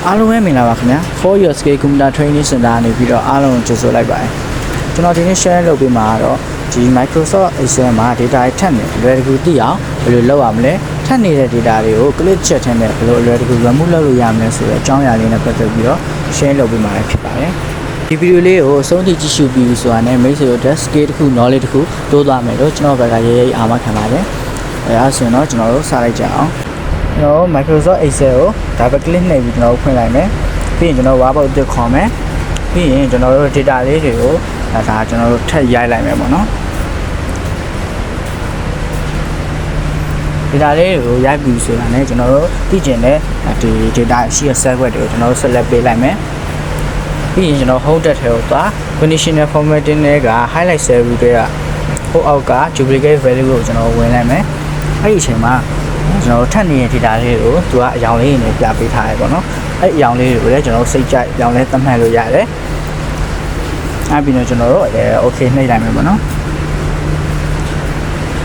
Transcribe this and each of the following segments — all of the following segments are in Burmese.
အားလုံးပဲမင်္ဂလာပါခင်ဗျာ For Your Scale Computer Training Center နေပြီးတော့အားလုံးကိုကြိုဆိုလိုက်ပါတယ်ကျွန်တော်ဒီနေ့ share လုပ်ပေးမှာတော့ဒီ Microsoft Excel မှာ data တွေထပ်နေလွယ်တကူသိအောင်ဘယ်လိုလုပ်ရမလဲထပ်နေတဲ့ data တွေကို click ချက်ထည့်နဲ့ဘယ်လိုလွယ်တကူ remove လုပ်လို့ရမလဲဆိုတဲ့အကြောင်းအရာလေးနဲ့ပတ်သက်ပြီးတော့ share လုပ်ပေးမှာဖြစ်ပါတယ်ဒီဗီဒီယိုလေးကိုအဆုံးထိကြည့်ရှုပြီးဆိုတာနဲ့မိတ်ဆွေတို့ scale တစ်ခု knowledge တစ်ခုတိုးသွားမယ်လို့ကျွန်တော်ဘက်ကရေးရေးအားမခံပါတယ်အဲဆိုရင်တော့ကျွန်တော်တို့စလိုက်ကြအောင်ကျွန်တော် Microsoft Excel ကို double click နှိပ်ပြီးကျွန်တော်ဖွင့်လိုက်မယ်ပြီးရင်ကျွန်တော် workbook တစ်ခေါ်မယ်ပြီးရင်ကျွန်တော်တို့ data လေးတွေကိုဒါကျွန်တော်တို့ထပ်ရိုက်လိုက်မယ်ပေါ့နော် data လေးတွေကိုရိုက်ပြီးဆိုတာနဲ့ကျွန်တော်တို့သိကျင်တဲ့ဒီ data ရှိတဲ့ set တွေကိုကျွန်တော်တို့ select ပေးလိုက်မယ်ပြီးရင်ကျွန်တော် home တက်ထဲကိုသွား conditional formatting တွေက highlight cell တွေကဟိုအောက်က duplicate value ကိုကျွန်တော်ဝင်လိုက်မယ်အဲ့ဒီအချိန်မှာကျွန်တော်ထပ်နေတဲ့ data လေးကိုသူကအရောင်လေးနဲ့ပြပေးထားရပေါ့နော်အဲ့အရောင်လေးတွေကိုလည်းကျွန်တော်စိတ်ကြိုက်အရောင်လေးသတ်မှတ်လို့ရတယ်အဲ့ပြီးတော့ကျွန်တော်တို့okay နှိပ်လိုက်မယ်ပေါ့နော်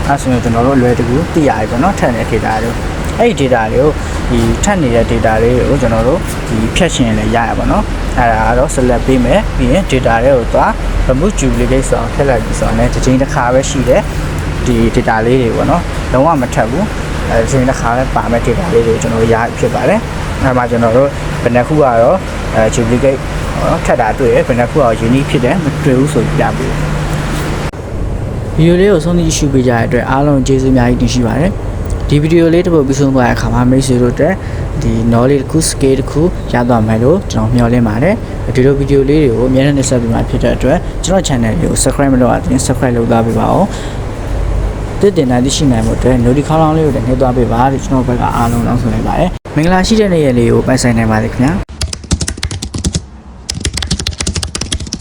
အဲ့ဆိုရင်ကျွန်တော်တို့လွယ်တကူသိရတယ်ပေါ့နော်ထပ်နေတဲ့ data တွေအဲ့ဒီ data တွေကိုဒီထပ်နေတဲ့ data တွေကိုကျွန်တော်တို့ဒီဖြတ်ရှင်လည်းရရပါတော့အဲ့ဒါကတော့ select ပေးမယ်ပြီးရင် data တွေကိုသွား remove duplicate ဆိုအောင်ထည့်လိုက်ပြီးဆိုတော့လည်းတစ်ချိန်တစ်ခါပဲရှိတယ်ဒီ data လေးတွေပေါ့နော်လုံးဝမထပ်ဘူးတစ်ချိန်တစ်ခါပဲပါမဲ့ data လေးတွေကျွန်တော်ရဖြစ်ပါတယ်အဲ့မှာကျွန်တော်တို့ဘယ်နှခုကတော့duplicate ထပ်တာတွေ့ရဘယ်နှခုကတော့ unique ဖြစ်တယ်မတွေ့ဘူးဆိုပြပေးဗီဒီယိုလေးကိုဆုံးဖြတ်ရှုပေးကြတဲ့အတွက်အားလုံးကျေးဇူးအများကြီးတင်ရှိပါတယ်ဒီဗီဒီယိုလေးတစ်ပုဒ်ပြီးဆုံးသွားတဲ့အခါမှာမိတ်ဆွေတို့အတွက်ဒီ knowledge တစ်ခု scale တစ်ခုရသွားမယ်လို့ကျွန်တော်မျှော်လင့်ပါတယ်ဒီလိုဗီဒီယိုလေးတွေကိုအများနဲ့နှိစက်ပြီးမှဖြစ်တဲ့အတွက်ကျွန်တော် channel လေးကို subscribe မလုပ်ရသေးရင် subscribe လုပ်သွားပေးပါဦးတင်နိုင်သိရှိနိုင်မှုအတွက် notification ခေါင်းလောင်းလေးကိုလည်းနှိပ်သွားပေးပါလို့ကျွန်တော်ဘက်ကအားလုံးတောင်းဆိုလိုက်ပါတယ်မင်္ဂလာရှိတဲ့နေ့ရက်လေးကိုပိုင်ဆိုင်နိုင်ပါစေခင်ဗျာ